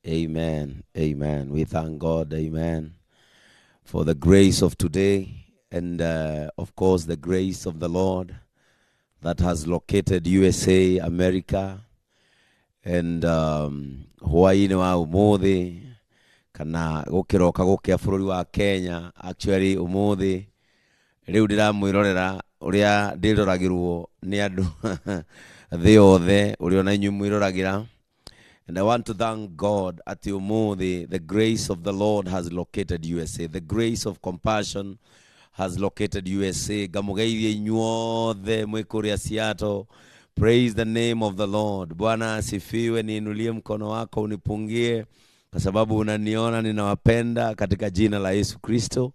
Amen. Amen. We thank God. Amen. For the grace of today and, of course, the grace of the Lord that has located USA, America, and Hawaii wa umuthi kana gukiroka gukia bururi wa Kenya. Actually umuthi riu ndiramwirorera uria ndiroragirwo ni andu thi othe uri ona inyu mwirораgira. And I want to thank God at umuthi. The grace of the Lord has located USA. The grace of compassion has located USA. Gamugeithie inyuothe mwikuria Seattle. Praise the name of the Lord. Bwana asifiwe. Niinulie mkono wako unipungie kwa sababu unaniona ninawapenda katika jina la Yesu Kristo.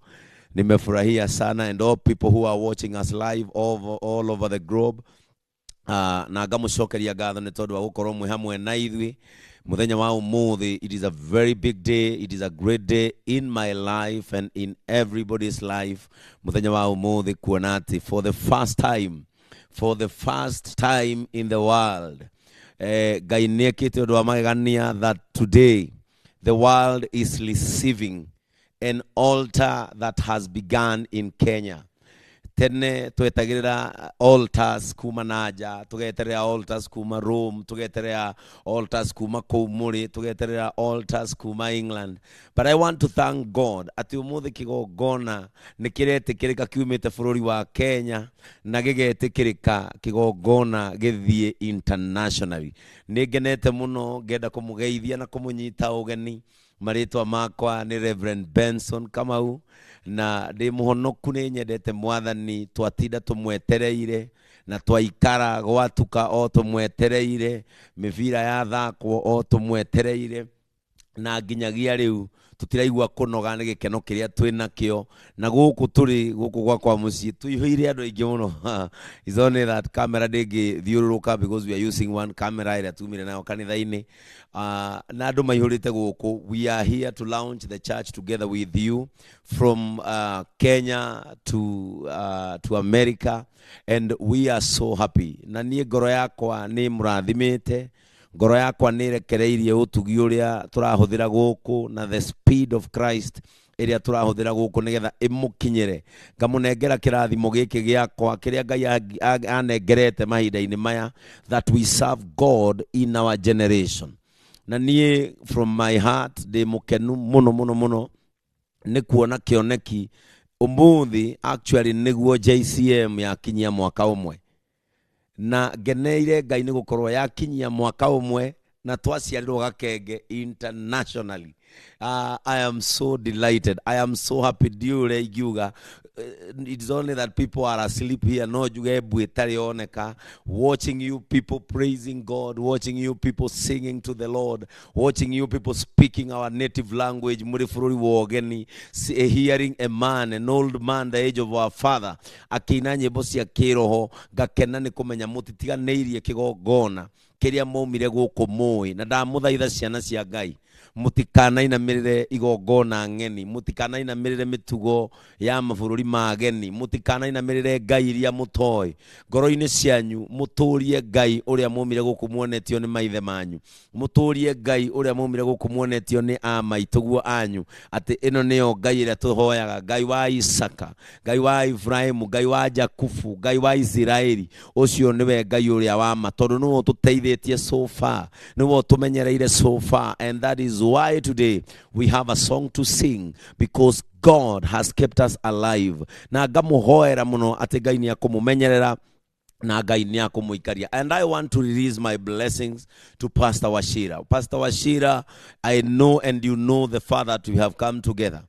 Nimefurahia sana, and all people who are watching us live all over the globe. Na gamucokeria ngatho ni tondu wa gukorwo mwe hamwe na ithui muthenya wa umuthi. It is a very big day. It is a great day in my life and in everybody's life. Muthenya wa umuthi kuona ati for the first time in the world, Ngai niekite undu wa magegania that today the world is receiving an altar that has begun in Kenya. Tene twetagirira altars kuma naja, tugeterera altars kuma Rome, tugeterera altars kuma Kumuri, tugeterera altars kuma England. But I want to thank God ati umuthi kigogona nikiretikirika kiumite bururi wa Kenya na gigetikirika kigogona githie internationally. Nigenete muno ngenda kumugeithia na kumunyita ugeni. Maritwa makwa ni Rev Benson Kamau, na ndi muhonoku ni nyendete mwathani. Twatinda tumwetereire na twaikara gwatuka o tumwetereire, mivira ya thakwo o tumwetereire, na nginyagia riu tutiraigua kunoga ni gikeno kiria twina kio. Na guku turi guku gwakwa mucii tuihire andu aingi muno. Is only that camera ndingi thiururuka because we are using one camera ira tumire nayo kanitha-ini. Na andu maihurite guku. We are here to launch the church together with you from Kenya to America, and we are so happy. Na nie ngoro yakwa ni murathimite, ngoro yakwa nirekereirie utugi uria turahuthira guku na the speed of Christ iria turahuthira guku nigetha imukinyire. Ngamunengera kirathimo giki giakwa kiria Ngai anengerete mahinda-ini maya, that we serve God in our generation. Na nie from my heart ndi mukenu muno ni kuona kioneki umuthi. Actually niguo JCM yakinyia mwaka umwe, na geneire Ngai ni gukorwo yakinyia mwaka umwe na twaciarirwo gakenge internationally. I am so delighted. I am so happy. Diure igiuga it's only that people are asleep here. No juge bwetari oneka, watching you people praising God, watching you people singing to the Lord, watching you people speaking our native language. Muri fururi wogeni, hearing a man, an old man the age of our father, akina nyimbo cia kiroho. Gakena ni kumenya mutitiganeirie kigogona kiria maumire guku moi. Na ndamuthaitha ciana cia Ngai, mutikana inamirire igogona ngeni, mutikana inamirire mitugo ya mabũrũri mageni, mutikana inamirire Ngai iria mutoi. Ngoro-ini cianyu muturie Ngai uria mumire guku muonetio ni maithe manyu, muturie Ngai uria mumire guku muonetio ni amaituguo anyu, ati ino niyo Ngai iria tuhoyaga, Ngai wa Isaka, Ngai wa Ibrahimu, Ngai wa Jakubu, Ngai wa Israeli. Ucio niwe Ngai uria wa ma, tondu niwe tuteithĩtie so far, niwe tumenyereire so far, and that is why today we have a song to sing, because God has kept us alive. Na ngamuhoera muno ati Ngai ni akumumenyerera na Ngai ni akumuikaria. And I want to release my blessings to Pastor Washira. Pastor Washira, I know and you know the Father that we have come together.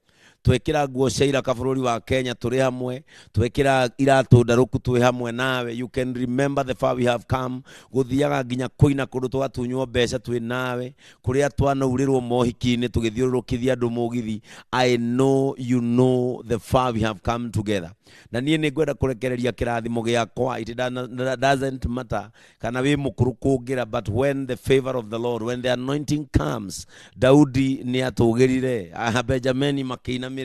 Twekira nguo cia kabũrũri wa Kenya turi hamwe, twekira iratu ndaruku twi hamwe nawe. You can remember the far we have come. Guthiaga nginya kuina kundu twatunywo mbeca twi nawe, kuria twanaurirwo mohiki-ini tugithiururukithia andu mugithi. I know you know the far we have come together. Na nie ni ngwenda kurekereria kirathimo giakwa. It doesn't matter kana wi mukuru kungira, but when the favor of the Lord, when the anointing comes, Daudi ni atugirire, Benjamin makina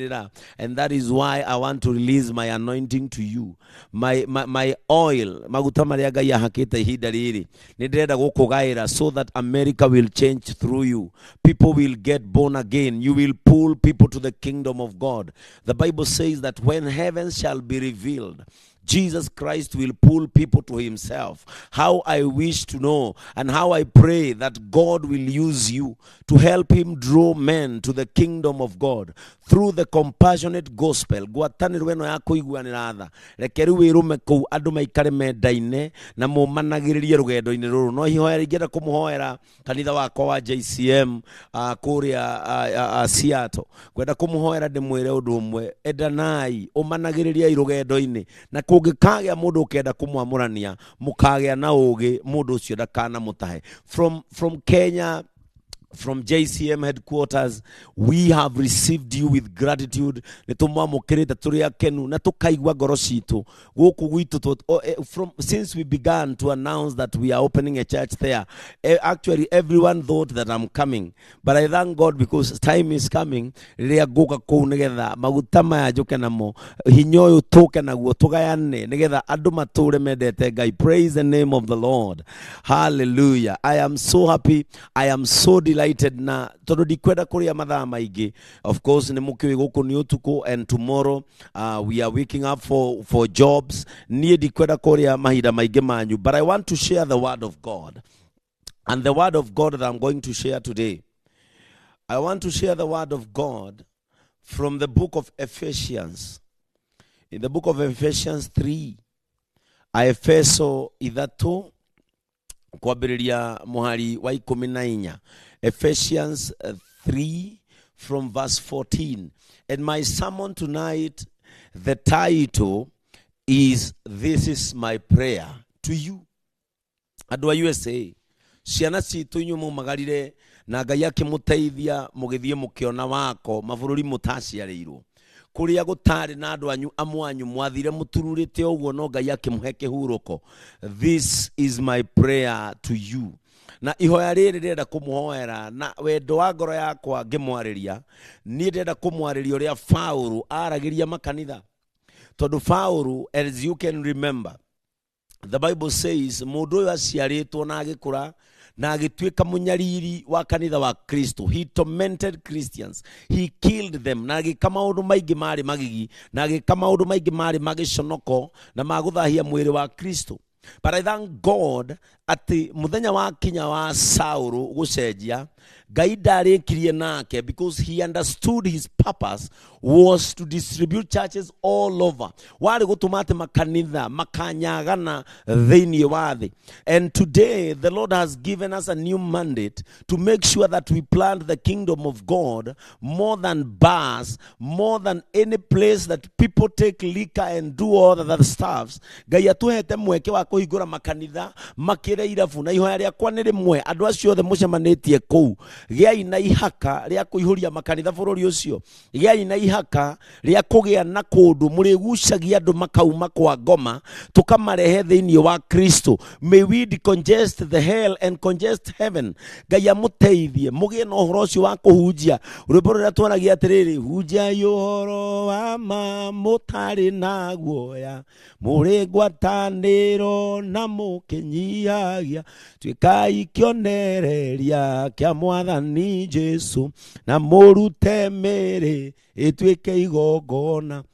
And that is why I want to release my anointing to you. My oil, maguta maria Ngai ahakite ihinda riri, ndirenda gukugaira so that America will change through you. People will get born again. You will pull people to the kingdom of God. The Bible says that when heaven shall be revealed, Jesus Christ will pull people to himself. How I wish to know and how I pray that God will use you to help him draw men to the kingdom of God through the compassionate gospel. Gwatanirwo eno ya kuiguanira tha reke riu wirume kou andu maikare mendaine na mumanagiririe rugendo-ini ruru. No ihoya ringenda kumuhoera kanitha wakwa wa JCM kuria Seattle, kwenda kumuhoera ndimwire undu umwe, endanai umanagiririe rugendo-ini na kungikagea mundu ukenda kumwamurania mukagea na ugi mundu ucio ndakana mutahe. From Kenya, from JCM headquarters, we have received you with gratitude. Netumwamukirite turi akenu na tukaigwa ngoro citu guku gwitu since we began to announce that we are opening a church there. Actually everyone thought that I'm coming, but I thank God because time is coming. Riria guka kou nigetha maguta maya njuke namo hinya uyu tuke naguo tugayane nigetha andu mature mendete Ngai. Praise the name of the Lord. Hallelujah. I am so happy. I am so delighted na tondu ndikwenda kuria mathaa maingi. Of course ni mukiwi guku ni utuku, and tomorrow we are waking up for jobs. Nie ndikwenda kuria mahinda maingi manyu, but I want to share the word of God. And the word of God that I'm going to share today, I want to share the word of God from the book of Ephesians. In the book of Ephesians 3, Aefeso 3 kwambiriria muhari wa 14. Ephesians 3 from verse 14. And my sermon tonight, the title is "This is my prayer to you." Andu a USA, ciana citu inyumu magarire na Ngai akimuteithia mugithie mukiona wako mabũrũri mutaciarĩirwo kuria gutari na andu anyu amwanyu mwathire mutururite uguo no Ngai akimuhe kihuruko. This is my prayer to you. Na ihoya riri renda kumuhoera na wendo wa ngoro yakwa ngimwariria, ni ndenda kumwariria uria Paulo aragiria makanitha. Tondu Paulo, as you can remember, the Bible says mundu uyu aciaritwo na agikura na agituika munyariri wa kanitha wa Kristo. He tormented Christians, he killed them, na agika maundu maingi mari magigi, na agika maundu maingi mari magiconoko na maguthahia mwiri wa Kristo. But I thank God ati muthenya wa kinya wa Saulo gucenjia, Ngai ndarikirie nake, because he understood his purpose was to distribute churches all over. Wari gutuma ati makanitha makanyagana thiini wa thi. And today the Lord has given us a new mandate to make sure that we plant the kingdom of God more than bars, more than any place that people take liquor and do all the other stuffs. Ngai atuhete mweke wa kuhingura makanitha makire irabu, na ihoya riakwa ni rimwe, andu acio othe mucemanitie kou, giai na ihaka ria kuihuria makanitha bururi ucio, giai na ihaka ria kugia na kundu murigucagia andu makauma kwa ngoma tukamarehe thiini wa Kristo. May we decongest the hell and congest heaven. Ngai amuteithie mugie na uhoro ucio wa kuhunjia rwimbo ruria twaragia atiriri, hunjia uhoro wa ma mutari na guoya muri ngwataniro na mukinyihagia twikai kionereria kia mwathani Jesu na murute mere etwike igongona.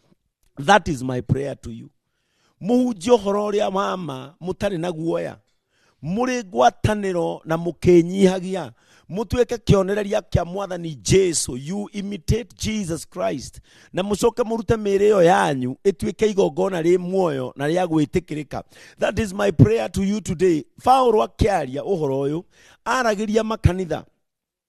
That is my prayer to you. Muhunjia uhoro uria mama mutari na guoya muri ngwataniro na mukinyihagia mutweke kionereria kia mwathani Jesu. You imitate Jesus Christ na mucoke murute mere yo yanyu etwike igongona ri muoyo na ria gwitikirika. That is my prayer to you today. Paulo akiaria uhoro uyu aragiria makanitha,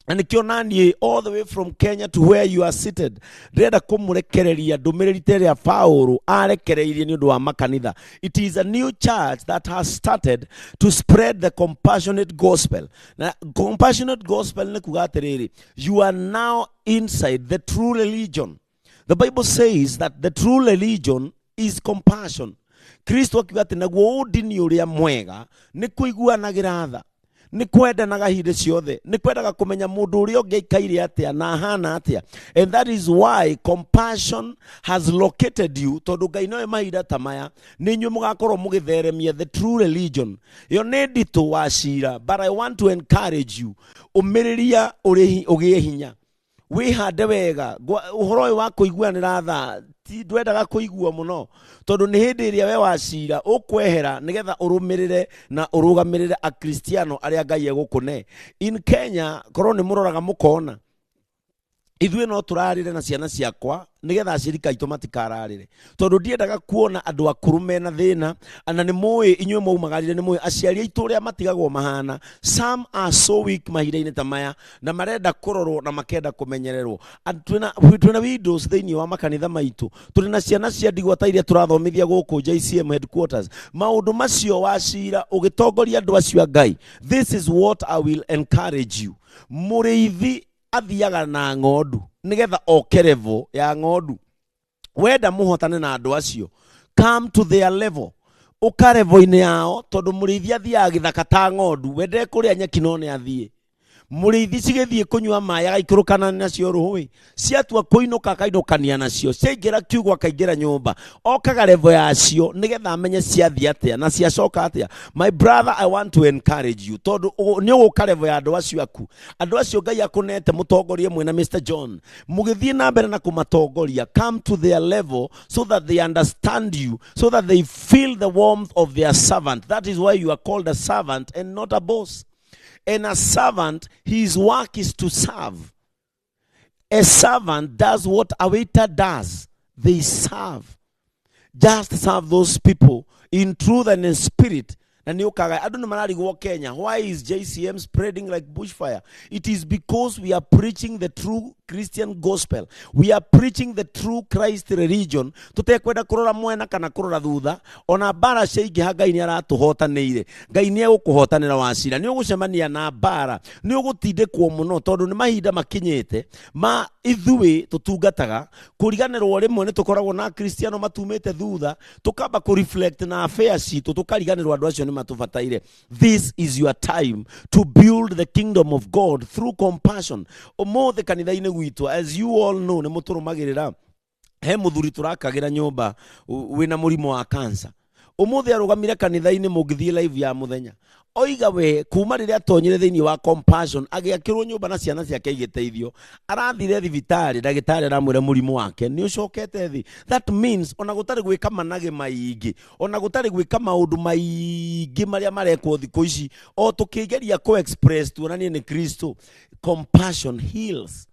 and kionani all the way from Kenya to where you are seated. Reda kumurekereria ndumiriri teria Paulo arekereirie ni undu wa makanitha. It is a new church that has started to spread the compassionate gospel. Na compassionate gospel ni kuga atiriri, you are now inside the true religion. The Bible says that the true religion is compassion. Kristo akiuga ati naguo udini uria mwega ni kuiguanagira tha. ni kwendanaga hinde ciothe, ni kwendaga kumenya mundu uria ungi aikaire atia na ahana atia. And that is why compassion has located you, tondu Ngai noe mahinda ta maya ni inyuĩ mugakorwo mugitheremia the true religion. Yo ni ndito wacira, but I want to encourage you, umiriria ugie hinya, wihande wega. Uhoro uyu wa kuiguanira tha ti ndwendaga kuigua muno, tondu ni hindi iria we wacira ukwehera nigetha urumirire na urugamirire akristiano aria Ngai egukune. In Kenya korwo ni muroraga mukona ithuĩ no turarire na ciana ciakwa nigetha acirika itu matikararire, tondu ndiendaga kuona andu akuru mena thina. Ana ni muĩ inyuĩ maumagarire, ni muĩ aciari aitu uria matigagwo mahana. Some are so weak mahinda-inĩ ta maya na marenda kurorwo na makenda kumenyererwo. Twina windows thĩinĩ wa makanitha maitu, turi na ciana cia ndigwa ta iria turathomithia gũkũ JCM headquarters. Maundu macio wacira ugitongoria andu acio a Ngai. This is what I will encourage you. Mũrĩithi athiaga na ng'ondu nigetha oke level ya ng'ondu. Wenda muhotane na andu acio, come to their level, uka level-inĩ yao, tondu mũrĩithi athiaga gĩthaka ta ng'ondu. Wende kũrĩa nyeki no nĩ athiĩ. Mũrĩithi cigĩthiĩ kũnyua maaĩ agaikũrũkana nacio rũĩ, ciatua kũinũka akainũkania nacio, ciaingĩra kiugũ akaingĩra nyũmba. Okaga level yacio nigetha amenye ciathiĩ atĩa na ciacoka atĩa. My brother, I want to encourage you, tondu nĩ ũgũka level ya andu acio aku. Andu acio Ngai akunete mũtongorie mwena Mr. John, mũgĩthiĩ na mbere na kũmatongoria. Come to their level so that they understand you, so that they feel the warmth of their servant. That is why you are called a servant and not a boss. And a servant, his work is to serve. A servant does what a waiter does. They serve. Just serve those people in truth and in spirit. I don't know Kenya. Why is JCM spreading like bushfire? It is because we are preaching the true Christian gospel. We are preaching the true Christ religion. Tutekwenda kurora mwena kana kurora thutha. Ona bara sheiki Ngai ni aratuhotanĩire. Ngai ni egũkũhotanĩra wacira. Ni ũgũcemania na bara. Ni ũgũtindĩkwo muno tondu ni mahinda makinyĩte ma ithuĩ tutungataga kuriganĩrwo rĩmwe ni tukoragwo na Kristiano matumĩte thutha, tukamba ku reflect na affairs citu, tukariganĩrwo andu acio ni matubataire. This is your time to build the kingdom of God through compassion. Omothe kanitha-inĩ gwitũ, as you all know, ni muturumagirira he muthuri turakagira nyumba wina murimo wa cancer. Omothe arugamire kanitha-inĩ mungithie live ya muthenya. Oiga we kuma riria atonyire thiini wa compassion agiakirwo nyumba na ciana ciake igiteithio, arathire thibitari, ndagitari aramwira murimo wake ni ucokete thi. That means ona gutari gwika manage maingi, ona gutari gwika maundu maingi maria marekwo thikũ ici, o tukigeria ko express tuonanie ni Kristo. Compassion heals.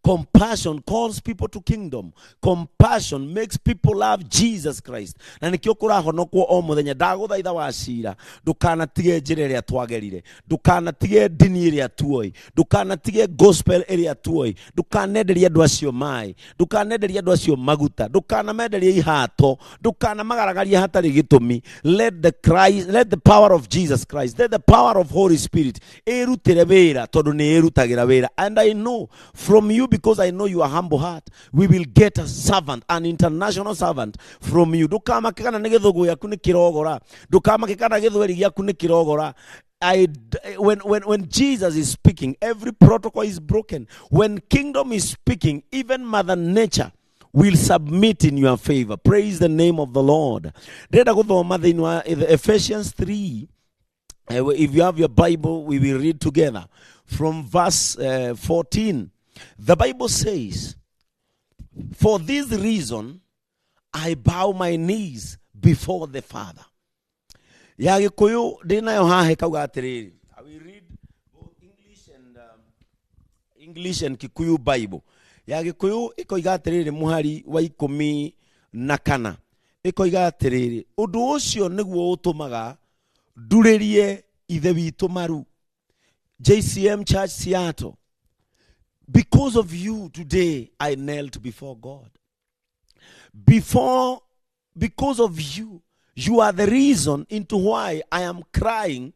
Compassion calls people to kingdom. Compassion makes people love Jesus Christ. Na nikio kurahonokwo o muthenya. Ndaguthaitha wacira, ndukanatige njira iria twagerire, ndukanatige dini iria tuoi, ndukanatige gospel iria tuoi, ndukanenderia andu acio mai, ndukanenderia andu acio maguta, ndukanamenderia ihato, ndukanamaragaria hatari gitumi. Let the power of Jesus Christ, let the power of Holy Spirit erutire wira, tondu ni erutagira wira. And I know from you, because I know you are humble heart, we will get a servant, an international servant from you. Ndukama kikana ni githugu yaku ni kirogora, ndukama kikana githweri giaku ni kirogora. When Jesus is speaking, every protocol is broken. When kingdom is speaking, even Mother Nature will submit in your favor. Praise the name of the Lord. Ephesians 3. If you have your Bible, we will read together from verse 14. The Bible says, for this reason, I bow my knees before the Father. I will read both English and Kikuyu Bible. Gikuyu ikoiga atiriri muhari wa 14 ikoiga atiriri undu ucio niguo utumaga nduririe ithe witu maru. JCM Church Seattle, because of you today I knelt before God. Because of you, you are the reason into why I am crying.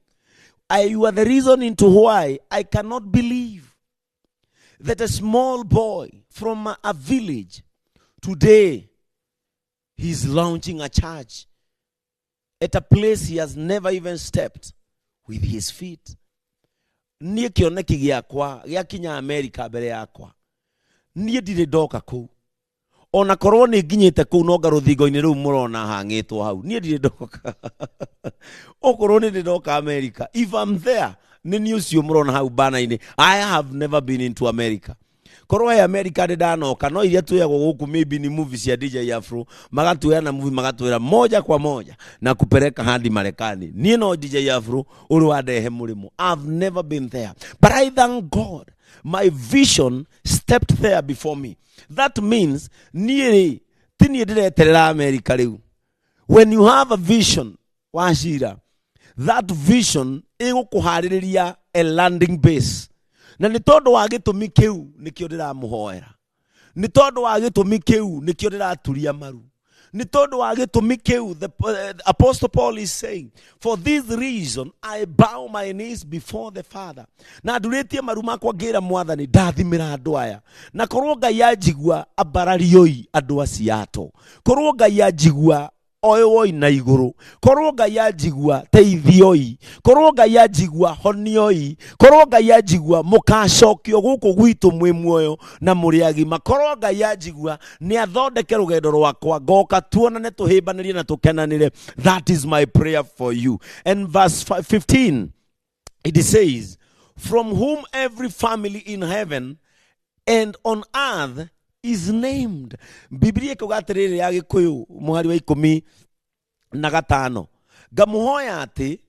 You are the reason into why I cannot believe that a small boy from a village today, he's launching a church at a place he has never even stepped with his feet. niĩ kĩoneki gĩakwa gĩakinya America mbere yakwa niĩ ndirĩ ndoka kũu ona korwo nĩ nginyĩte kũu no ngarũthingo-inĩ rũu mũrona hangĩtwo hau niĩ ndirĩ ndoka okorwo nĩ ndoka America if I'm there nĩ niĩ ũcio mũrona hau bana-inĩ I have never been into America korwo America ndĩ ndanoka no iria tuoyagwo gũkũ maybe ni movie cia DJ Afro magatuoyana movie magatwĩra moja kwa moja na kupeleka hadi Marekani niĩ no DJ Afro ũrĩ wandehe mũrĩmo I've never been there but I thank God my vision stepped there before me that means niĩ ti niĩ ndĩreterera America rĩu when you have a vision wacira that vision ĩgũkũharĩrĩria a landing base na nĩ tondũ wa gĩtũmi kĩu nĩkĩo ndĩramũhoera nĩ tondũ wa gĩtũmi kĩu nĩkĩo ndĩraturia maru nĩ tondũ wa gĩtũmi kĩu the Apostle Paul is saying for this reason I bow my knees before the Father na ndurĩtie maru makwa ngĩra mwathani ndathimĩra andũ aya na korwo Ngai anjigua ambararioi andũ aciato korwo Ngai anjigua oyo na iguru korwo Ngai anjigua teithioi korwo Ngai anjigua honioi korwo Ngai anjigua mukacokio gũkũ gwitũ mwĩ muoyo na mũrĩ agima korwo Ngai anjigua nĩ athondeke rũgendo rwakwa ngoka tuonane tũhĩmbanĩrie na tũkenanĩre that is my prayer for you and verse 15 it says from whom every family in heaven and on earth is named. Biblia ikugatiriri ya Gikuyu muhari wa 15 ngamuhoya ati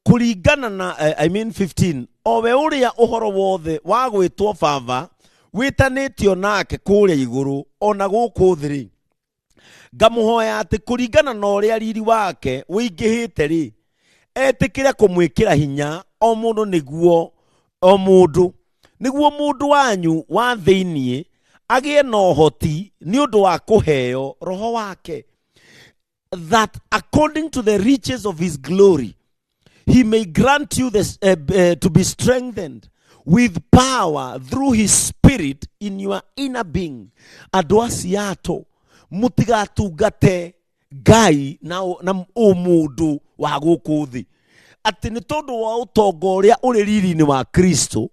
kuringana na 15 owe uria uhoro wothe wa gwitwo baba witanitio nake kuria iguru ona guku thiri ngamuhoya ati kuringana na uria riri wake wingihite ri etikire kumwikira hinya o mundu niguo mundu wanyu wa thiinie agie no hoti ni undu wa kuheo roho wake that according to the riches of his glory he may grant you this, to be strengthened with power through his spirit in your inner being andu aciato mutigatungate Ngai na mundu wa guku thi ati ni tondu wa utongo uria uri riri-ini wa Kristo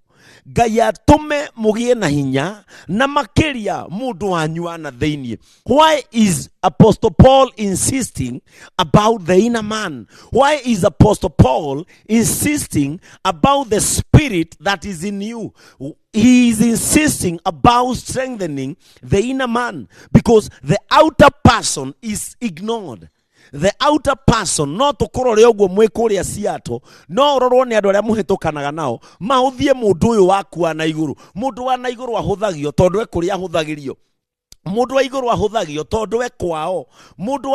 Ngai atume mugie na hinya na makiria mundu wanyu ana theinie. Why is Apostle Paul insisting about the inner man? Why is Apostle Paul insisting about the spirit that is in you? He is insisting about strengthening the inner man because the outer person is ignored. The outer person no tukorore ogwo mwikuria ciato no rorwo ni andu aria muhitukanaga nao mahuthie mundu uyu waku wa na iguru mundu wa na iguru ahuthagio tondu ekuria ahuthagirio mundu wa iguru ahuthagio tondu we kwao mundu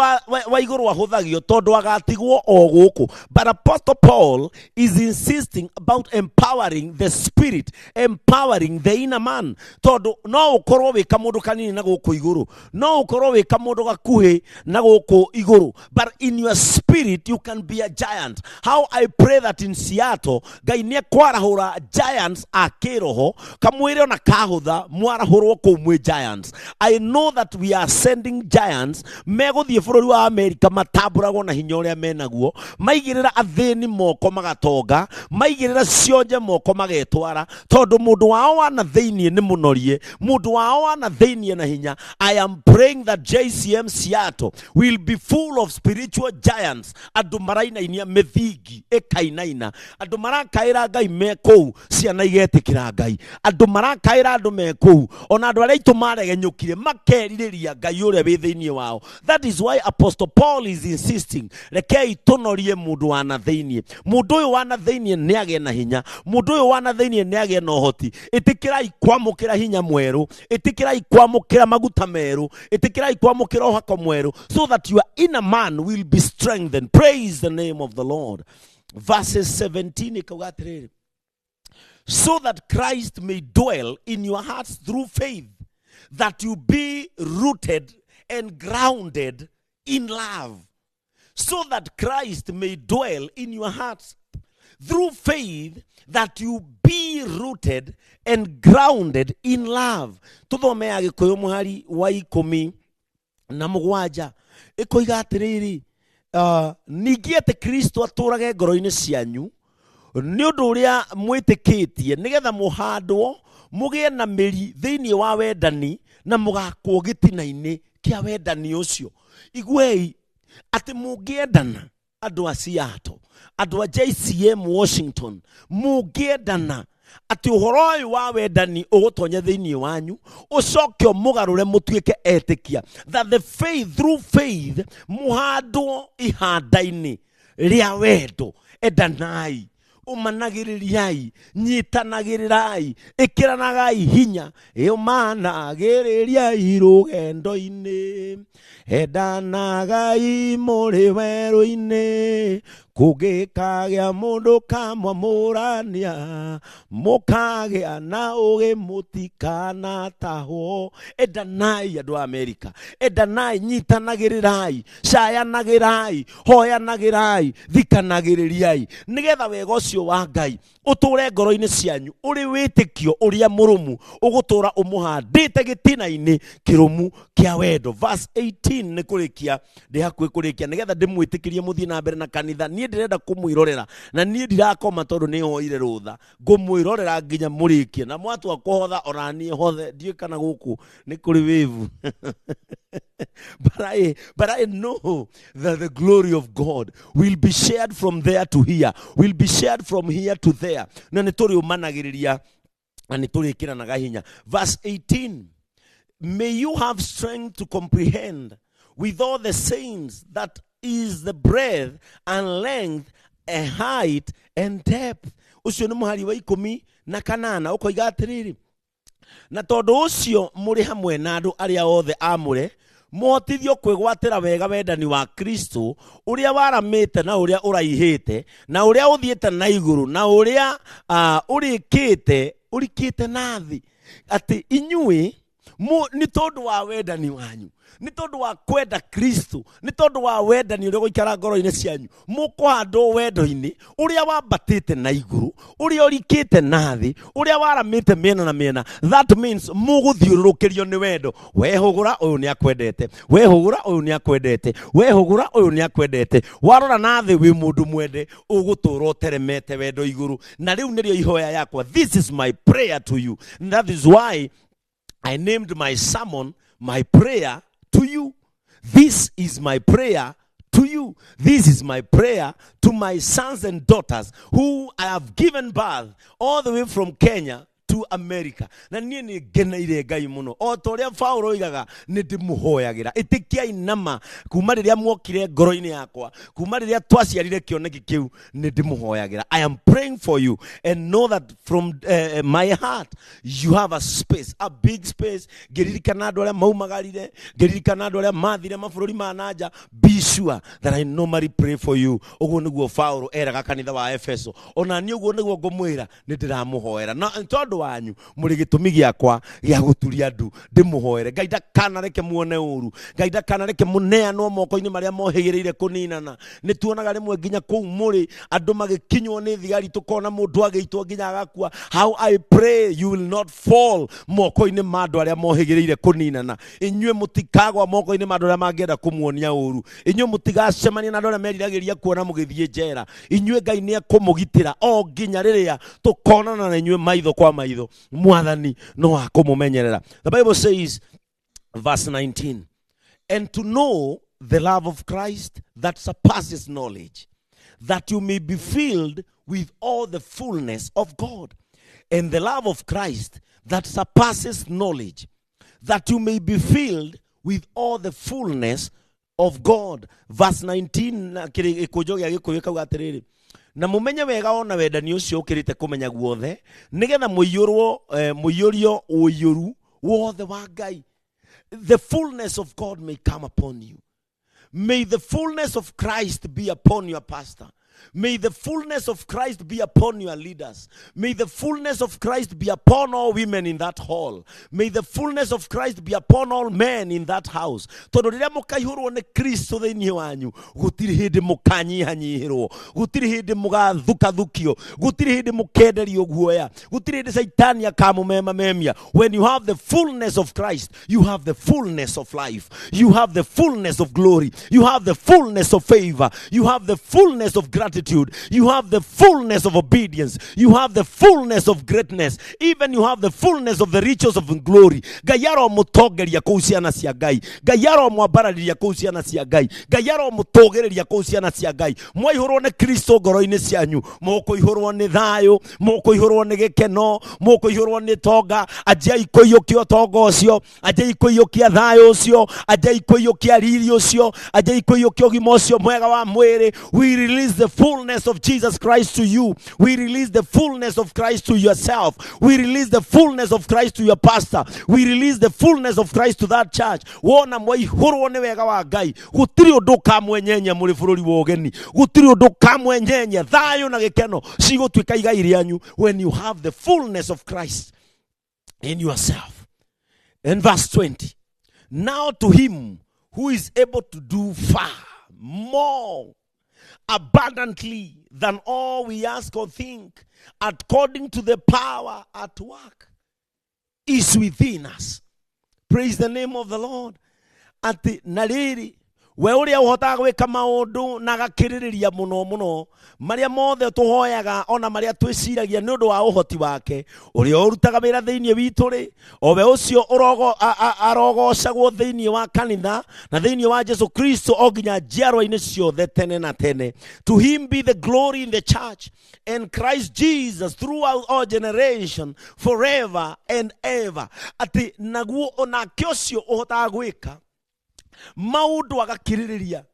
wa iguru ahuthagio tondu agatigwo o guku but Apostle Paul is insisting about empowering the spirit empowering the inner man tondu no ukorwo wika mundu kanini na guku iguru no ukorwo wika mundu gakuhi na guku iguru but in your spirit you can be a giant. How I pray that in Seattle Ngai nie kwarahura giants a kiroho kamwire ona kahutha mwarahurwo ku mwe giants. I know that we are sending giants meguthie bururi wa America matamburagwo na hinya uria menaguo maigirira athini moko magatonga maigirira cionje moko magetwara tondu mundu wao wana thiinie ni munorie mundu wao wana thiinie na hinya. I am praying that JCM Seattle will be full of spiritual giants andu marainainia mithingi ekainaina andu marakaira Ngai mekou ciana igetikira Ngai andu marakaira andu mekou ona andu aria itumaregenyukire keririria Ngai uria wi thiinie wao. That is why Apostle Paul is insisting rekei tunorie mundu wana thiinie mundu uyu wana thiinie ni agie na hinya mundu uyu wana thiinie ni agie na hoti itikirai kwamukira hinya mweru itikirai kwamukira maguta meru itikirai kwamukira uhako mweru so that your inner man will be strengthened. Praise the name of the Lord. Verses 17 ikawatiriri so that Christ may dwell in your hearts through faith, that you be rooted and grounded in love. So that Christ may dwell in your hearts through faith, that you be rooted and grounded in love. Tuthome Agikuyu muhari wa 17 ikoiga atiriri ningi ati Kristo aturage ngoro-ini cianyu nĩ ũndũ ũrĩa mwĩtĩkĩtie nĩgetha mũhandwo mũgĩe na mĩri thĩinĩ wa wendani na mũgakwo gĩtina-inĩ kĩa wendani ũcio. Iguei atĩ mũngĩendana andũ a Seattle, andũ a JCM Washington, mũngĩendana atĩ ũhoro ũyũ wa wendani ũgũtonya thĩinĩ wanyu, ũcoke mũgarũre mũtuĩke etĩkia, that the faith, through faith, mũhandwo ihanda-inĩ rĩa wendo. Endanai, umanagĩrĩriai, nyitanagĩrĩrai, ĩkĩranagai hinya, ũmanagĩrĩriai rũgendo-inĩ, endanagai mũrĩ werũ-inĩ, kũngĩkagĩa mũndũ kamwamũrania, mũkagĩa na ũgĩ mũtikanatahwo. Endanai andũ a Amerika, endanai, nyitanagĩrĩrai, cayanagĩrai, hoyanagĩrai, thikanagĩrĩriai, nĩgetha wega ũcio wa Ngai ũtũũre ngoro-inĩ cianyu ũrĩ wĩtĩkio ũrĩa mũrũmu, ũgũtũũra ũmũhandĩte gĩtina-inĩ kĩrũmu kĩa wendo. Verse 18 nĩ kũrĩkia, ndĩ hakuhĩ kũrĩkia, nĩgetha ndĩmwĩtĩkĩrie mũthiĩ na mbere na kanitha. Niĩ ndĩrenda kũmwĩrorera na niĩ ndirakoma tondũ nĩ hoire rũtha, ngũmwĩrorera nginya mũrĩkie, na mwatua kũhotha ona niĩ hothe, ndiĩ kana gũkũ nĩ kũrĩ wĩvu. But I know that the glory of God will be shared from there to here, will be shared from here to there. Na nĩ tũrĩ ũmanagĩrĩria na nĩ tũrĩ ĩkĩranaga hinya. Verse 18, may you have strength to comprehend with all the saints that is the breadth and length and height and depth. Ucio nĩ mũhari wa 18 ũkoiga atĩrĩrĩ, na tondũ ũcio mũrĩ hamwe na andũ arĩa othe amũre, mũhotithio kwĩgwatĩra wega wendani wa Kristo ũrĩa waramĩte na ũrĩa ũraihĩte na ũrĩa ũthiĩte na igũrũ na ũrĩa ũrikĩte na thĩ. Atĩ inyuĩ nĩ tondũ wa wendani wanyu, nĩ tondũ wa kwenda Kristo, nĩ tondũ wa wendani ũrĩa gũikara ngoro-inĩ cianyu, mũkũhandwo wendo-inĩ ũrĩa wambatĩte na igũrũ, ũrĩa ũrikĩte na thĩ, ũrĩa waramĩte mĩena na mĩena. That means mũgũthiũrũrũkĩrio nĩ wendo. Wehũgũra ũyũ nĩ akwendete, wehũgũra ũyũ nĩ akwendete, wehũgũra ũyũ nĩ akwendete. Warora na thĩ wĩ mũndũ mwende, ũgũtũũra ũteremete wendo igũrũ. Na rĩu nĩrĩo ihoya yakwa. This is my prayer to you. And that is why I named my sermon my prayer to you. This is my prayer to you. This is my prayer to my sons and daughters who I have given birth all the way from Kenya to America. Na niĩ nĩ ngeneire Ngai mũno. O ta ũrĩa Paulo oigaga, nĩ ndĩmũhoyagĩra. Ĩtĩkiai nama kuma rĩrĩa muokire ngoro-inĩ yakwa, kuma rĩrĩa twaciarire kĩoneki kĩu, nĩ ndĩmũhoyagĩra. I am praying for you and know that from my heart you have a space, a big space. Ngĩririkana andũ arĩa maumagarire, ngĩririkana andũ arĩa mathire mabũrũri ma nanja. Be sure that I normally pray for you. Ũguo nĩguo Paulo eraga kanitha wa Efeso. Ona niĩ ũguo nĩguo ngũmwĩra, nĩ ndĩramũhoera. Na tondũ wanyu mũrĩ gĩtũmi gĩakwa gĩa gũturia andũ, ndĩmũhoere. Ngai ndakanareke muone ũru, Ngai ndakanareke mũneanwo moko-inĩ marĩa mohĩgĩrĩire kũninana. Nĩ tuonaga rĩmwe nginya kũu mũrĩ andũ magĩkinywo nĩ thigari, tũkona mũndũ agĩitwo nginya agakua. How I pray you will not fall moko-inĩ ma andũ arĩa mohĩgĩrĩire kũninana. Inyuĩ mũtikagwa moko-inĩ ma andũ arĩa mangĩenda kũmuonia ũru. Inyuĩ mũtigacemania na andũ arĩa meriragĩria kuona mũgĩthiĩ njera. Inyuĩ Ngai nĩ ekũmũgitĩra o nginya rĩrĩa tũkonana na inyuĩ maitho kwa maitho. Mwathani no akũmũmenyerera. The Bible says, verse 19, and to know the love of Christ that surpasses knowledge, that you may be filled with all the fullness of God. And the love of Christ that surpasses knowledge, that you may be filled with all the fullness of God. Verse 19, na mumenye wega ona wendani ũcio ũkĩrĩte kũmenya guothe, nĩgetha mũiyũrio ũiyũru wothe wa Ngai. The fullness of God may come upon you. May the fullness of Christ be upon your pastor. May the fullness of Christ be upon your leaders. May the fullness of Christ be upon all women in that hall. May the fullness of Christ be upon all men in that house. Tondũ rĩrĩa mũkaihũrwo nĩ Kristo thĩinĩ wanyu, gũtirĩ hĩndĩ mũkanyihanyihĩrwo, gũtirĩ hĩndĩ mũgathukathukio, gũtirĩ hĩndĩ mũkenderio guoya, gũtirĩ hĩndĩ Saitani akamũmemamemia. When you have the fullness of Christ, you have the fullness of life. You have the fullness of glory. You have the fullness of favor. You have the fullness of gratitude. gratitude. You have the fullness of obedience. You have the fullness of greatness. Even you have the fullness of the riches of glory. Gayaro mutogeria kousiana cia Ngai. Gayaro mwabararia kousiana cia Ngai. Gayaro mutogeria kousiana cia Ngai. Mwaihorwo ne Kristo ngoro-ini cianyu. Mukuihorwo ni thayo, mukuihorwo ni gikeno, mukuihorwo ni tonga. Ajai kuiyukia tonga ucio, ajai kuiyukia thayo ucio, ajai kuiyukia riri ucio, ajai kuiyukia ugima ucio mwega wa mwiri. We release the fullness of Jesus Christ to you. We release the fullness of Christ to yourself. We release the fullness of Christ to your pastor. We release the fullness of Christ to that church. Wona mwaihorwo ni wega wa Ngai. Gutiri undu kamwenyenye muri bururi wa ugeni. Gutiri undu kamwenyenye thayo na gikeno cigutwika igai rianyu when you have the fullness of Christ in yourself. In verse 20, now to him who is able to do far more abundantly than all we ask or think, according to the power at work is within us. Praise the name of the Lord. Ati nariri we uria uhotaga gwika maundu na gakiririria muno muno maria mothe tuhoyaga ona maria twiciragia ni undu wa uhoti wake uria urutaga wira thiini witu ri owe ucio arogocagwo thiini wa kanitha na thiini wa Jesu Kristo oginya njiarwa-ini ciothe tene na tene. To him be the glory in the church and Christ Jesus throughout all generation forever and ever. Ati naguo onake ucio uhotaga gwika maudu agakiririria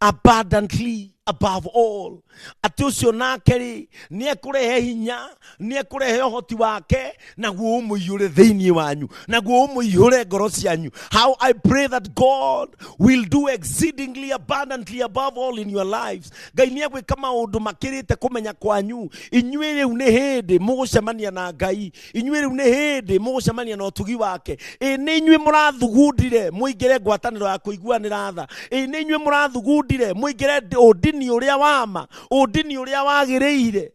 abundantly above all. Ati ucio nake ri ni ekurehe hinya, ni ekurehe uhoti wake naguo umuiyure thiini wanyu, naguo umuiyure ngoro cianyu. How I pray that God will do exceedingly abundantly above all in your lives. Ngai ni egwika maundu makirite kumenya kwanyu. Inyuĩ riu ni hindi mugucemania na Ngai, inyuĩ riu ni hindi mugucemania na utugi wake. Ni inyuĩ murathugundire muingire ngwatanĩro ya kuiguanĩra tha. Ni inyuĩ murathugundire muingire udini uria wama, udini uria wagiriire.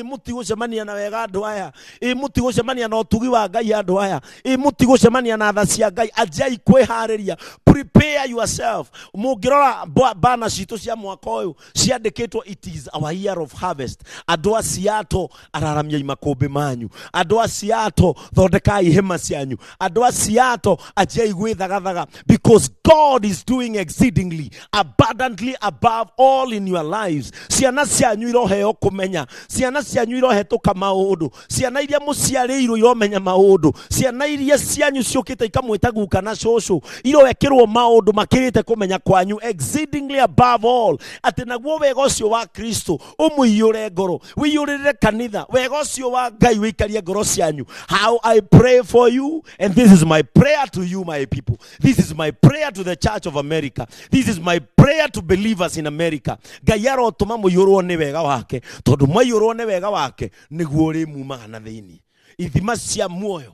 Muti gucemania na wega andu aya, muti gucemania na utugi wa Ngai andu aya, muti gucemania na tha cia Ngai. Ajai kwihariria. Prepare yourself. Mungirora bana citu cia mwaka uyu ciandikitwo it is our year of harvest. Andu aciato araramia imakumbi manyu, andu aciato thondekai hema cianyu, andu aciato ajai gwithagathaga, because God is doing exceedingly abundantly above all in your lives. Ciana cianyu iroheo kumenya, ciana cianyu irohetũka maundu, ciana iria muciarĩirwo iromenya maundu, ciana iria cianyu ciũkĩte ikamwĩta guka na cũcũ irowekĩrwo maundu makĩrĩte kumenya kwanyu exceedingly above all. Atĩ naguo wega ũcio wa Kristo ũmũiyũre ngoro, wĩiyũrĩre kanitha, wega ũcio wa Ngai wĩikarie ngoro cianyu. How I pray for you, and this is my prayer to you, my people. This is my prayer to the Church of America. This is my prayer to believers in America. Ngai arotũma mũiyũrwo nĩ wega wake, tondũ mwaiyũrwo nĩ wega wake nĩguo ũrĩmumaga na thĩinĩ. Ithima cia muoyo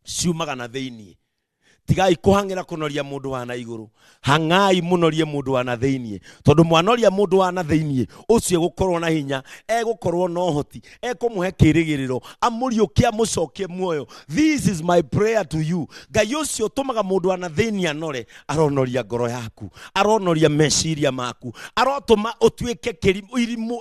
ciumaga na thĩinĩ. Tigai kuhangira kunoria mundu wa na iguru, hangai munorie mundu wa na thĩinĩ, tondu mwanoria mundu wa na thĩinĩ ucio gukorwo na hinya, gukorwo na uhoti, kumuhe kirigiriro, amuriukia mucokie muoyo. This is my prayer to you. Ngai ucio tumaga mundu wa na thĩinĩ anore, aronoria ngoro yaku, aronoria meciria maku, arotuma utuike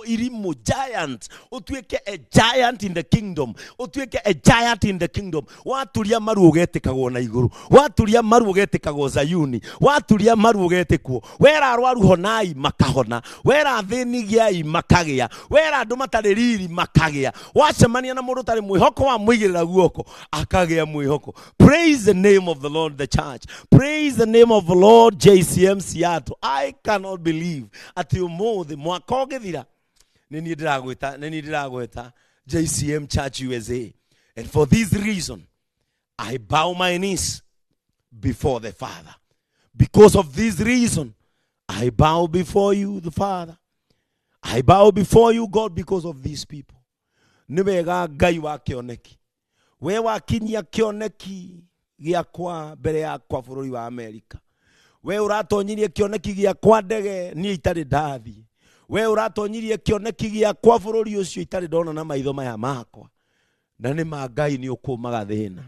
irimu giant, utuike a giant in the kingdom, utuike a giant in the kingdom. Waturia maru ugetikagwo na iguru, waturia maru ugetikagwo Zayuni, waturia maru ugetikwo. Wera arwaru honai makahona, wera thĩnigiai makagĩa, wera andu matarĩ riri makagĩa, wacemania na mũndũ tarĩ mwĩhoko wa mũigĩrĩra guoko akagĩa mwĩhoko. Praise the name of the Lord, the church. Praise the name of the Lord, JCM Seattle. I cannot believe ati umuthi mwaka ũgĩthira nĩ ndiragwĩta JCM Church USA. And for this reason I bow my knees before the Father. Because of this reason I bow before you, the Father. I bow before you, God, because of these people. Niwega Ngai wa kĩoneki, we wakinyia kĩoneki gĩakwa mbere yakwa bũrũri wa Amerika. We ũratonyirie kĩoneki gĩakwa ndege niĩ itarĩ ndathi. We ũratonyirie kĩoneki gĩakwa bũrũri ũcio itarĩ ndona na maitho maya makwa. Na nĩ ma Ngai nĩ ũkũmaga thĩna.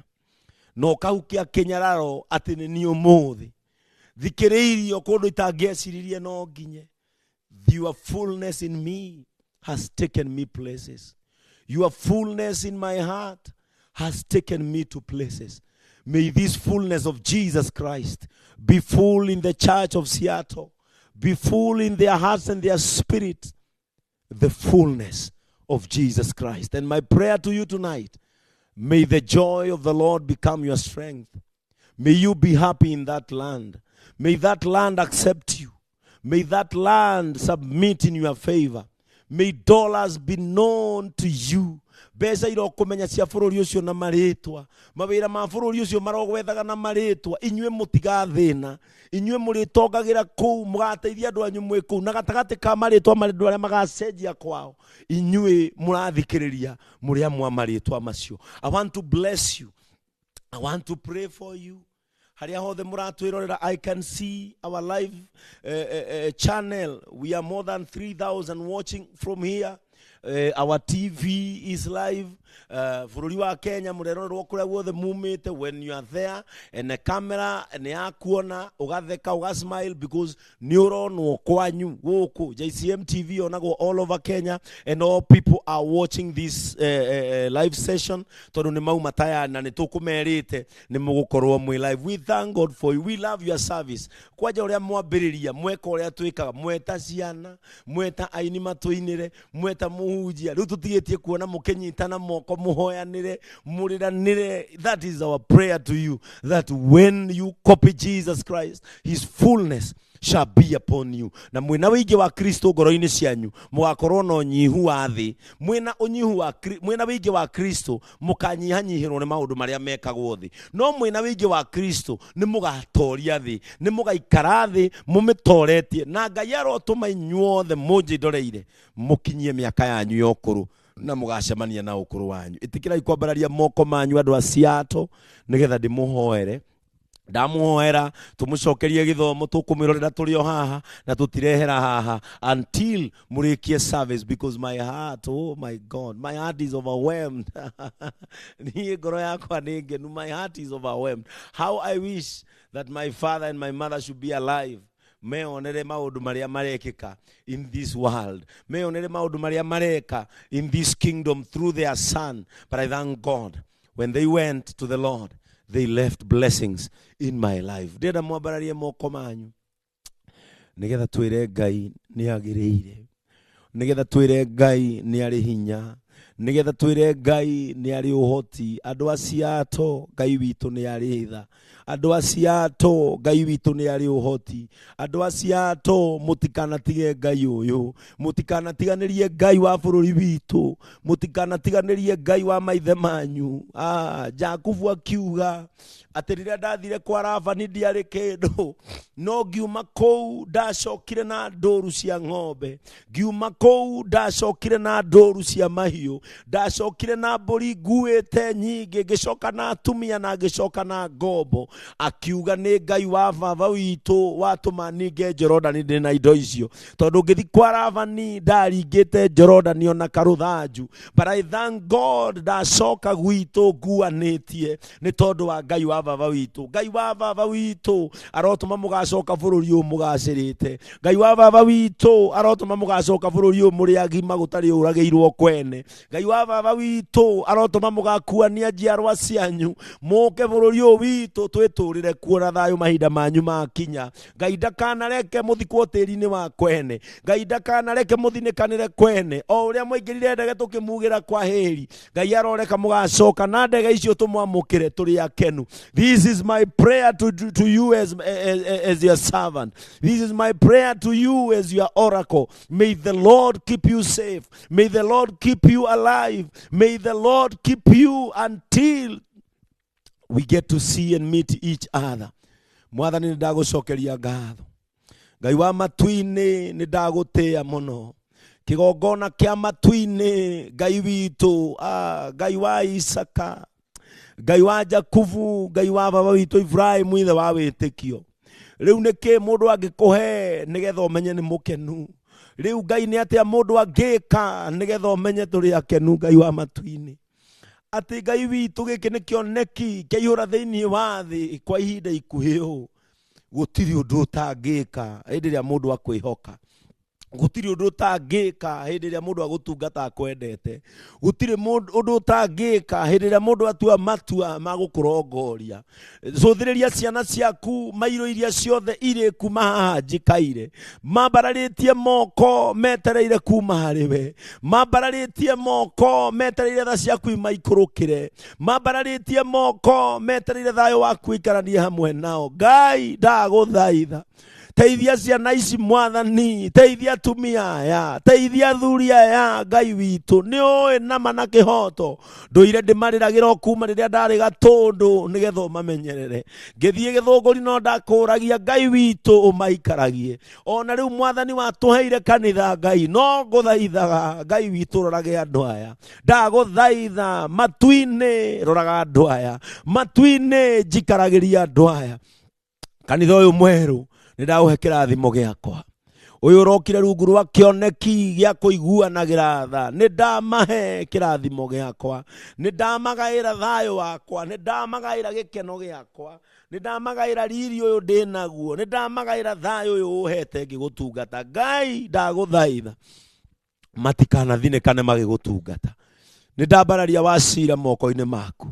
No kahukia kinyararo ati ni umuthi thikiriirio kundu itangĩeciririe no nginye Your fullness in me has taken me places. Your fullness in my heart has taken me to places. May this fullness of Jesus Christ be full in the church of Seattle, be full in their hearts and their spirit, the fullness of Jesus Christ. And my prayer to you tonight, may the joy of the Lord become your strength. May you be happy in that land. May that land accept you. May that land submit in your favor. May dollars be known to you. Beza irokumenya cia bururi ucio na maritwa. Mawira ma bururi ucio marogwethaga na maritwa. Inyue mutigathina. Inyue muritogagira kuu mugateithia andu anyu mwe kuu na gatagati ka maritwa marindu aria magacenjia kwao. Inyue murathikiriria muri amwa maritwa macio. I want to bless you. I want to pray for you. I can see our live channel. We are more than 3,000 watching from here. Our TV is live. Bururi wa Kenya murerorwo kuria guothe mumite. When you are there and the camera ni akuona ugatheka ugasmile because neuron kwanyu guku JCM TV onago all over Kenya, and all people are watching this live session. Tondu ni mau mataya na ni tukumerite ni mugukorwo mwe live. We thank God for you. We love your service. Kwaja uria mwambiriria mweka uria twikaga mweta ciana mweta aini matuinire mweta muhunjia riu tutigetie kuona mukenyitana moko muhoyanire muriranire. That is our prayer to you, that when you copy Jesus Christ, his fullness shall be upon you. Na mwina wige wa Kristo ngoro-ini cianyu mugakorwo no nyihu wa thi. Mwina unyihu wa mwina wige wa Kristo mukanyihanyihirwo ni maundu maria mekagwo thi. No mwina wige wa Kristo ni mugatoria thi, ni mugaikara thi mumitoretie. Na Ngai arotuma inyuothe munjidoreire mukinyie miaka yanyu yokuru na mugacemania na ukuru wanyu. Itikirai kwambararia moko manyu andu a Seattle nigetha ndimuhoere. Ndamuhoera tumucokerie githomo tukumwirorera turi o haha na tutirehera haha until murikie service, because my heart, oh my God, my heart is overwhelmed. Ni ngoro yakwa ni ngenu. My heart is overwhelmed. How I wish that my father and my mother should be alive. Meonere maundu maria marekeka in this world. Meonere maundu maria mareka in this kingdom through their son. But I thank God, when they went to the Lord, they left blessings in my life. Deda mwabararie moko manyu nigetha twire Ngai ni agiriire, nigetha twire Ngai ni ari hinya, nigetha twire Ngai ni ari uhoti. Andu a Seattle, Ngai witu ni ari tha. Andu a Seattle, Ngai witu ni ari uhoti. Andu a Seattle, mutikanatige Ngai uyu, mutikanatiganirie Ngai wa bururi witu, mutikanatiganirie Ngai wa maithe manyu. Jakubu akiuga ati riria ndathire kwa Ravani ndiari kindu, no ngiuma kou ndacokire na ndoru cia ng'ombe, ngiuma kou ndacokire na ndoru cia mahiu, ndacokire na mburi nguite nyingi, ngicoka na atumia na ngicoka na ngombo. Akiuga ni Ngai wa baba witu watuma ninge Jordan ndi na indo icio, tondu ngithi kwa Ravani ndaringite Jordan ona karuthanju. But I thank God ndacoka gwitu nguanitie ni tondu wa Ngai wa baba witu. Ngai wa baba witu arotuma mugacoka bururi uyu mugacirite. Ngai wa baba witu arotuma mugacoka bururi uyu muri agima gutari urageirwo kwene. Ngai wa baba witu arotuma mugakuania njiarwa cianyu muke bururi uyu witu twiturire kuona thayo mahinda manyu makinya. Ngai ndakanareke muthikwo tiri-ini wa kwene. Ngai ndakanareke muthinikanire kwene. O uria mwaingirire ndege tukimugira kwa heri, Ngai aroreka mugacoka na ndege icio tumwamukire turi akenu. This is my prayer to you as your servant. This is my prayer to you as your oracle. May the Lord keep you safe. May the Lord keep you alive. May the Lord keep you until we get to see and meet each other. Mwathani ni ndagucokeria ngatho. Ngai wa matu-ini ni ndagutia muno. Kigongona kia matu-ini, Ngai witu, Ngai wa Isaka, Ngai wa Jakubu, Ngai wa baba witu Ibrahim ithe wa witikio. Riu niki mundu angikuhe nigetha umenye ni mukenu. Riu Ngai ni atia mundu angika nigetha umenye turi akenu. Ngai wa matu-ini, ati Ngai witu giki ni kioneki kiihura thiini wa thi kwa ihinda ikuhi uu. Gutiri undu utangika hindi ria mundu akwihoka. gutiri undu utangika hindi ria mundu agutungata akwendete, gutiri undu utangika hindi ria mundu atua matua magukurongoria. Cuthiriria ciana ciaku mairo iria ciothe iri kuma haha njikaire, mambararitie moko metereire kuma hariwe, mambararitie moko metereire tha ciaku imaikurukire, mambararitie moko metereire thayo waku ikaranie hamwe nao. Ngai ndaguthaitha teithia ciana ici Mwathani, teithia atumia aya, teithia athuri aya. Ngai witu ni oe nama na kihoto nduire ndimariragira kuma riria ndari gatundu nigetha umamenyerere. Ngithie githunguri no ndakuragia, Ngai witu umaikaragie. Ona riu Mwathani watuheire kanitha, Ngai no nguthaithaga, Ngai witu rorage andu aya, ndaguthaitha matu-ini roraga andu aya, matu-ini njikaragiria andu aya. Kanitha uyu mweru nindauhe kirathimo giakwa, uyu urokire rungu rwa kioneki gia kuiguanagira tha, nindamahe kirathimo giakwa, nindamagaira thayo wakwa, nindamagaira gikeno giakwa, nindamagaira riri uyu ndinaguo, nindamagaira thayo uyu uhete ngigutungata. Ngai ndaguthaitha matikanathine magigutungata, nindambararia wacira moko-ini maku.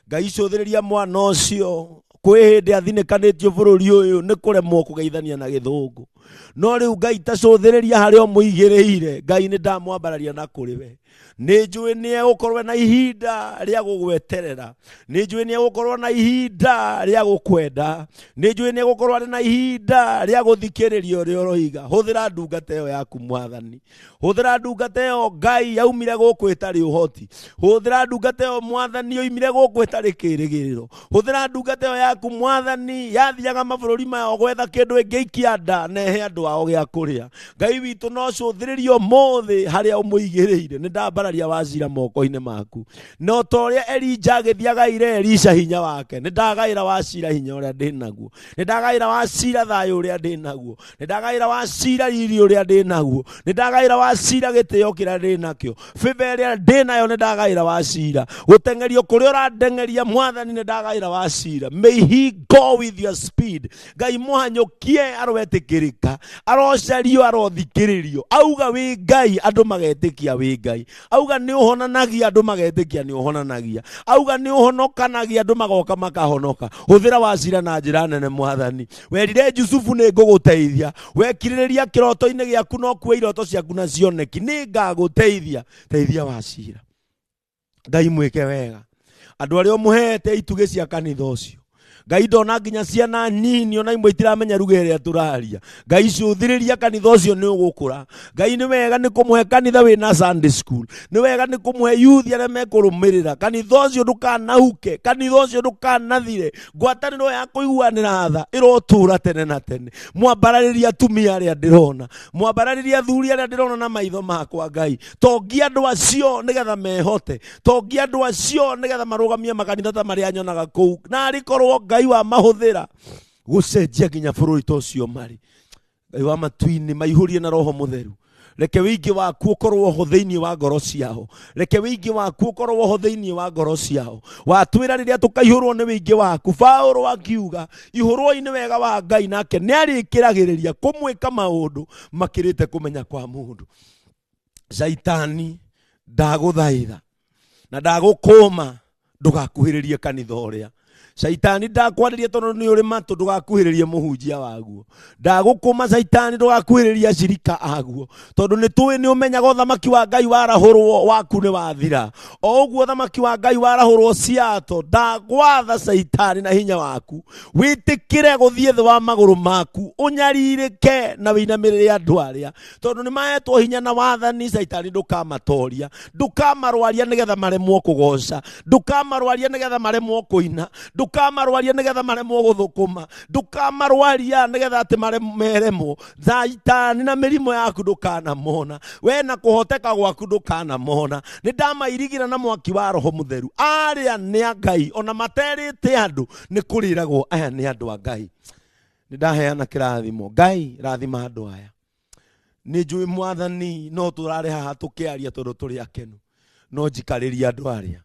Ngai cuthiriria mwana ucio kwi hindi athinekanitio bururi uyu ni kuremwo kugeithania na githungu, no riu Ngai tacuthiriria haria muigiriire. Ngai ni ndamwambararia na kuriwe, ni njui ni egukorwo na ihinda ria gugweterera, ni njui ni egukorwo na ihinda ria gukwenda, ni njui ni egukorwo na ihinda ria guthikiriria uria uroiga. Huthira ndungata iyo yaku Mwathani, huthira ndungata iyo Ngai yaumire guku itari uhoti, huthira ndungata iyo Mwathani yoimire guku itari kirigiriro, huthira ndungata iyo yaku Mwathani yathiaga mabururi maya gwetha kindu ingiikia nda nehe andu ao gia kuria. Ngai witu no cuthiririo muthi haria umuigiriire, ni ndambararia wacira moko-ini maku. No toria Elija agithiagaire Elisha hinya wake, ni ndagaira wacira hinya uria ndinaguo, ni ndagaira wacira thayo uria ndinaguo, ni ndagaira wacira riri uria ndinaguo, ni ndagaira wacira gitio kiria ndinakio, favor iria ndinayo ni ndagaira wacira, gutengerio kuria urandengeria Mwathani ni ndagaira wacira. May he go with your speed. Ngai muhanyukie arwetikirika, arocario arothikiririo. Auga wi Ngai andu magetikia wi Ngai, auga ni uhonanagia andu magetikia ni uhonanagia, auga ni uhonokanagia andu magoka makahonoka. Huthira wacira na njira nene Mwathani. Werire Jusufu ni nguguteithia, wekiririria kiroto-ini giaku no kuwe iroto ciaku na cioneki, ni ngaguteithia. Teithia wacira. Ngai mwike wega andu aria umuhete itugi cia kanitha ucio. Ngai ndona nginya ciana nini ona imwe itiramenya ruga iria turaria. Ngai cuthiriria kanitha ucio ni ugukura. Ngai ni wega ni kumuhe kanitha wina Sunday school, ni wega ni kumuhe youth aria mekurumirira. Kanitha ucio ndukanahuke, kanitha ucio ndukanathire. Ngwataniro ya kuiguanira tha irotura tene na tene. Mwambarariria atumia aria ndirona, mwambarariria athuri aria ndirona na maitho makwa. Ngai tongia andu acio nigetha mehote, tongia andu acio nigetha marugamie makanitha ta maria nyonaga kuu, na arikorwo Ngai wa mahuthira gucenjia nginya bururi tocio mari. Ngai wa matu-ini maihurie na Roho Mutheru. Reke wingi waku ukorwo ho thiini wa ngoro ciao, reke wingi waku ukorwo ho thiini wa ngoro ciao. Watwira riria tukaihurwo ni wingi waku. Paulo akiuga ihurwo-ini wega wa Ngai nake ni arikiragiriria kumwika maundu makirite kumenya kwa mundu. Shaitani ndaguthaitha na ndagukuma ndugakuhiririe kanitha uria. Shaitani ndakwariria tondu ni uri matu ndugakuhiririe muhunjia waguo. Ndagukuma Shaitani ndugakuhiririe acirika aguo, tondu ni tuwi ni umenyaga uthamaki wa Ngai warahurwo waku ni wathira. O uguo uthamaki wa Ngai warahurwo ciato, ndagwatha Shaitani na hinya waku witikire guthie thi wa maguru maku, unyaririke na winamirire andu aria, tondu ni mahetwo hinya na wathani. Shaitani ndukamatoria, ndukamarwaria nigetha maremwo kugoca, ndukamarwaria nigetha maremwo kuina, ndukamarwaria nigetha maremwo guthukuma, ndukamarwaria nigetha ati meremwo. Shaitani na mirimo yaku ndukanamona, we na kuhoteka gwaku ndukanamona. Ni ndamairigira na mwaki wa Roho Mutheru. Aria ni a Ngai, ona materite andu ni kuriragwo aya ni andu a Ngai. Ni ndaheana kirathimo. Ngai rathima andu aya. Ni njui Mwathani no turare haha tukiaria tondu turi akenu, no njikariria andu aria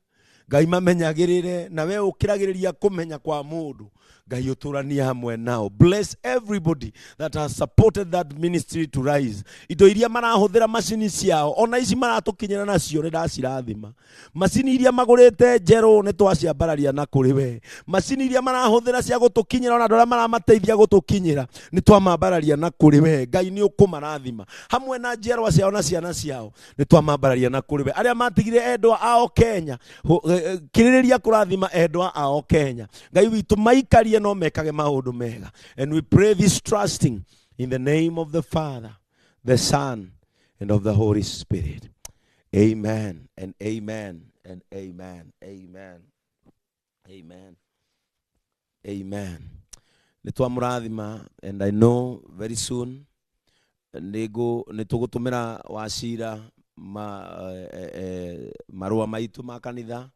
Ngai mamenyagirire na we ukiragiriria kumenya kwa mundu. Ngai uturania hamwe nao. Bless everybody that has supported that ministry to rise. Indo iria marahuthira macini ciao ona ici maratukinyira nacio ni ndacirathima. Macini iria magurite njeru ni twaciambararia na kuri we. Macini iria marahuthira cia gutukinyira ona ndora maramateithia gutukinyira ni twamambararia na kuri we. Ngai ni ukumarathima hamwe na njerwa ciao na ciana ciao ni twamambararia na kuri we. Aria matigire endwa ao Kenya kiririria kurathima endwa ao Kenya. Ngai witu maikarie no mekage maundu mega. And we pray this trusting in the name of the Father, the Son, and of the Holy Spirit. Amen and amen and amen. Amen. Amen. Amen. Nitwamurathima, and I know very soon nitugutumira wacira marua maitu ma kanitha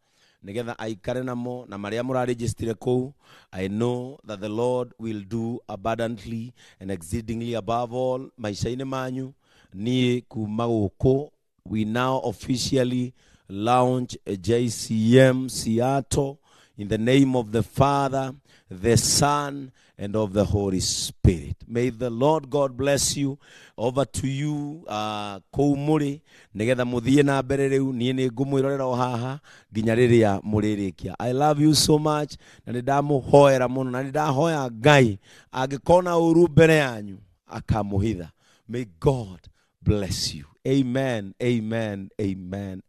nigetha aikare namo na maria muraregister kou. I know that the Lord will do abundantly and exceedingly above all maisha-ini manyu. Ni kuma guku, we now officially launch a JCM Seattle in the name of the Father, the Son, and of the Holy Spirit. May the Lord God bless you. Over to you, Koumuri. Negetha muthie na mbere riu nie ni ngumwirorera o haha nginya riria muririkia. I love you so much. Na ndamuhoera muno na ndahoya Ngai agikona uru mbere yanyu akamuhitha. May God bless you. Amen. Amen. Amen.